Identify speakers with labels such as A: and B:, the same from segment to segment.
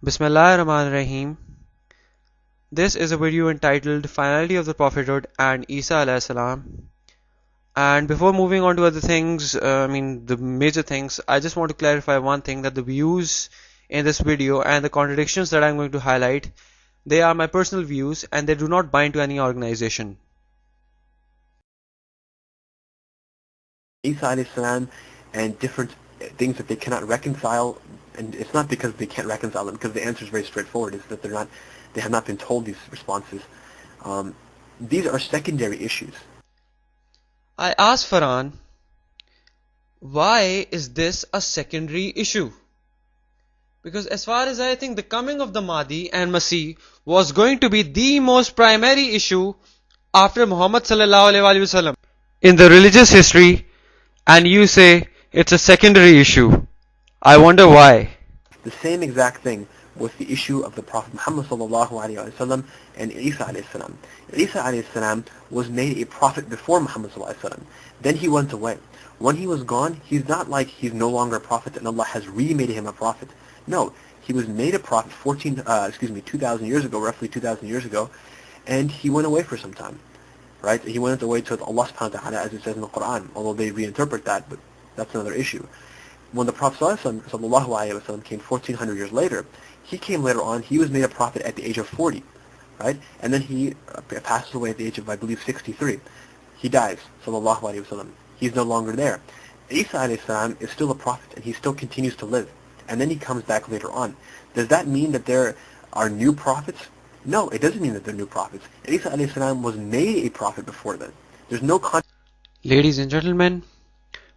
A: Bismillahirrahmanirrahim. This is a video entitled Finality of the Prophethood and Isa alayhi salam. And before moving on to other things, the major things, I just want to clarify one thing, that the views in this video and the contradictions that I'm going to highlight, they are my personal views and they do not bind to any organization.
B: Isa alayhi salam and different things that they cannot reconcile, and it's not because they can't reconcile them, because the answer is very straightforward, is that they have not been told these responses. These are secondary issues.
A: I asked Farhan, why is this a secondary issue? Because as far as I think, the coming of the Mahdi and Masih was going to be the most primary issue after Muhammad sallallahu alaihi wasallam in the religious history, and you say it's a secondary issue. I wonder why.
B: The same exact thing was the issue of the Prophet Muhammad sallallahu alaihi wasallam and Isa alayhi salam. Isa alayhi salam was made a prophet before Muhammad sallallahu alaihi wasallam. Then he went away. When he was gone, he's not like he's no longer a prophet and Allah has remade him a prophet. No, he was made a prophet 2,000 years ago, roughly 2,000 years ago, and he went away for some time. Right? He went away to Allah subhanahu wa ta'ala, as it says in the Quran, although they reinterpret that, but that's another issue. When the Prophet sallallahu alaihi wasallam came 1,400 years later, he came later on, he was made a prophet at the age of 40, right? And then he passes away at the age of, I believe, 63. He dies, sallallahu alaihi wasallam. He's no longer there. Isa alayhi salam is still a prophet, and he still continues to live. And then he comes back later on. Does that mean that there are new prophets? No, it doesn't mean that they're new prophets. Isa alayhi salam was made a prophet before then. There's no
A: Ladies and gentlemen,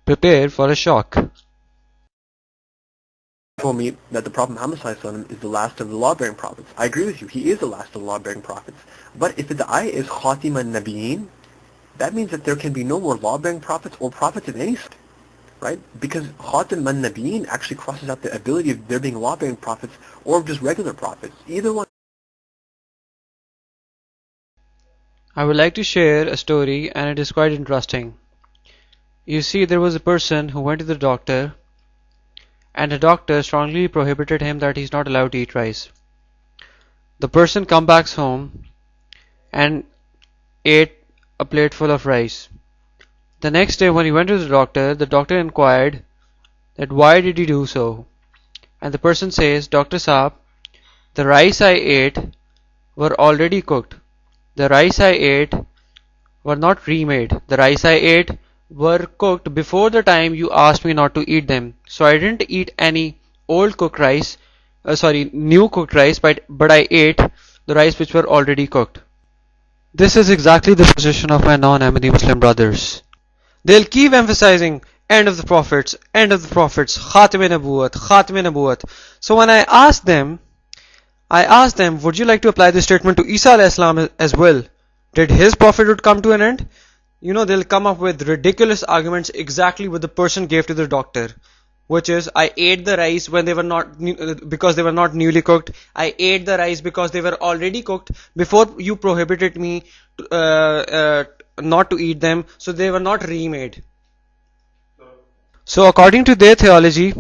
A: prepare for a shock.
B: Told me that the Prophet Muhammad ﷺ is the last of the law-bearing prophets. I agree with you. He is the last of the law-bearing prophets. But if the ayah is Khatim al-Nabiyyin, that means that there can be no more law-bearing prophets or prophets of any sort, right? Because Khatim al-Nabiyyin actually crosses out the ability of there being law-bearing prophets or just regular prophets. Either one.
A: I would like to share a story, and it is quite interesting. You see, there was a person who went to the doctor, and the doctor strongly prohibited him that he's not allowed to eat rice. The person come back home and ate a plate full of rice. The next day when he went to the doctor inquired that why did he do so? And the person says, Dr. Saab, the rice I ate were already cooked. The rice I ate were not remade. The rice I ate were cooked before the time you asked me not to eat them. So I didn't eat any new cooked rice, but I ate the rice which were already cooked. This is exactly the position of my non-Ahmadi Muslim brothers. They'll keep emphasizing end of the prophets, Khatim-e-Nabuwat. So when I asked them, would you like to apply this statement to Isa alayhi salam as well? Did his prophethood come to an end? You know, they'll come up with ridiculous arguments exactly what the person gave to the doctor, which is, I ate the rice when they were because they were not newly cooked. I ate the rice because they were already cooked before you prohibited me not to eat them, so they were not remade. So according to their theology,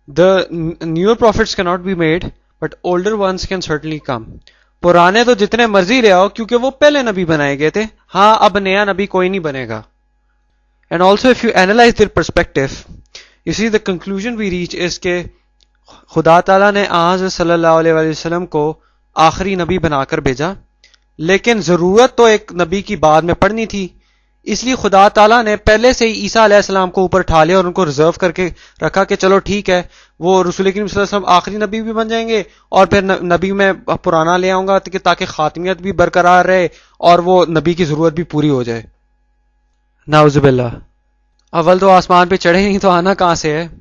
A: the newer prophets cannot be made, but older ones can certainly come. पुराने तो जितने मर्जी ले आओ, क्योंकि वो पहले नबी बनाए गए थे. हाँ, अब नया नबी कोई नहीं बनेगा. And also, if you analyze their perspective, you see the conclusion we reach is कि खुदा ताला ने आज सल्लल्लाहु अलैहि वसल्लम को आखिरी नबी बनाकर भेजा, लेकिन जरूरत तो एक नबी की बाद में पड़नी थी. इसलिए खुदा ताला ने पहले से ही ईसा अलैहिस्सलाम को ऊपर उठा लिया और उनको रिजर्व करके रखा कि चलो ठीक है, वो रसूल करीम सल्लल्लाहु अलैहि वसल्लम आखिरी नबी भी बन जाएंगे और फिर नबी में पुराना ले आऊंगा ताकि खातिमियत भी बरकरार रहे और वो नबी की जरूरत भी पूरी हो जाए. नाउजुबिल्लाह. अव्वल तो आसमान पे चढ़े नहीं तो आना कहां से है?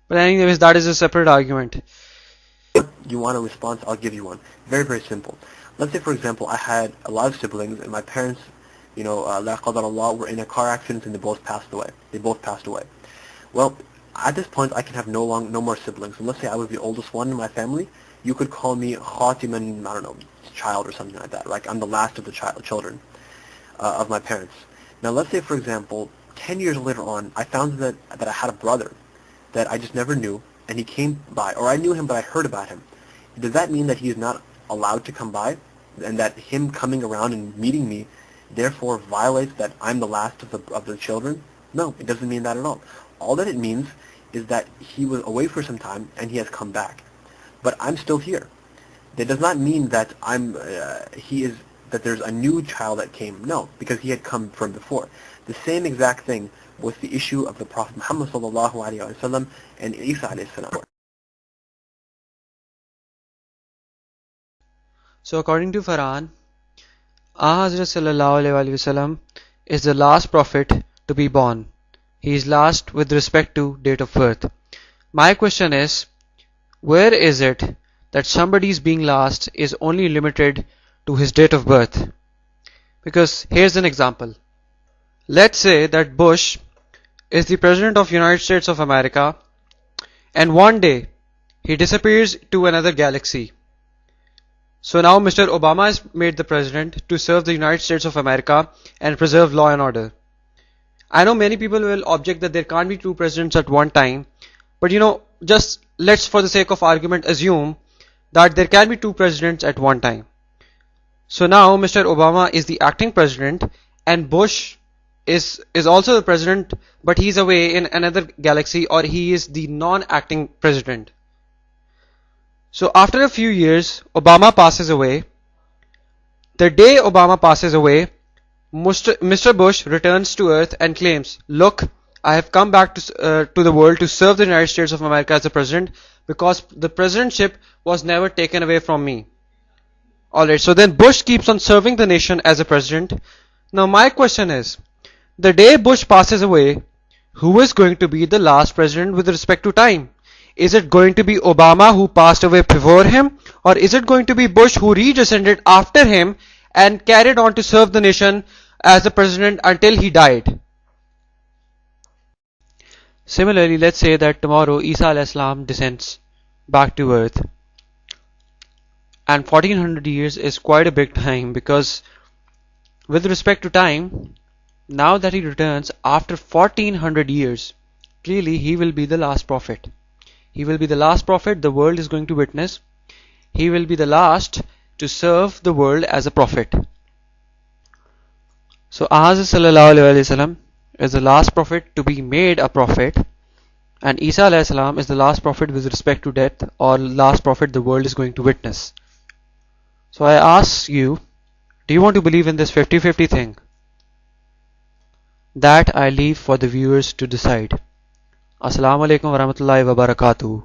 A: But anyways, that is a separate argument.
B: You want a response? I'll give you one. Very, very simple. Let's say, for example, I had a lot of siblings and my parents, la qadar Allah, were in a car accident and they both passed away. Well, at this point, I can have no more siblings. And let's say I was the oldest one in my family. You could call me Khatiman, I don't know, child or something like that. Like I'm the last of the children of my parents. Now, let's say, for example, 10 years later on, I found that I had a brother that I just never knew, and he came by, or I knew him, but I heard about him. does that mean that he is not allowed to come by, and that him coming around and meeting me therefore violates that I'm the last of the children? No, it doesn't mean that at all. All that it means is that he was away for some time and he has come back. But I'm still here. That does not mean that that there's a new child that came. No, because he had come from before. The same exact thing was the issue of the Prophet Muhammad sallallahu alaihi wasallam and Isa alayhi salam.
A: So according to Farhan, Hazrat sallallahu alaihi wasallam is the last prophet to be born. He is last with respect to date of birth. My question is, where is it that somebody's being last is only limited to his date of birth? Because here's an example. Let's say that Bush is the president of United States of America, and one day he disappears to another galaxy. So now Mr. Obama is made the president to serve the United States of America and preserve law and order. I know many people will object that there can't be two presidents at one time, but just let's, for the sake of argument, assume that there can be two presidents at one time. So now Mr. Obama is the acting president and Bush is also the president, but he's away in another galaxy, or he is the non-acting president. So after a few years, Obama passes away. The day Obama passes away, Mr. Bush returns to Earth and claims, look, I have come back to the world to serve the United States of America as the president because the presidentship was never taken away from me. Alright, so then Bush keeps on serving the nation as a president. Now my question is, the day Bush passes away, who is going to be the last president with respect to time? Is it going to be Obama who passed away before him, or is it going to be Bush who redescended after him and carried on to serve the nation as the president until he died? Similarly, let's say that tomorrow Isa alayhi salam descends back to earth, and 1400 years is quite a big time, because with respect to time, now that he returns after 1400 years, clearly he will be the last prophet. He will be the last prophet the world is going to witness. He will be the last to serve the world as a prophet. So Ahaz sallallahu alaihi wasallam is the last prophet to be made a prophet, and Isa alayhi salam is the last prophet with respect to death, or last prophet the world is going to witness. So I ask you, do you want to believe in this 50-50 thing? That I leave for the viewers to decide. Assalamu alaikum warahmatullahi wabarakatuh.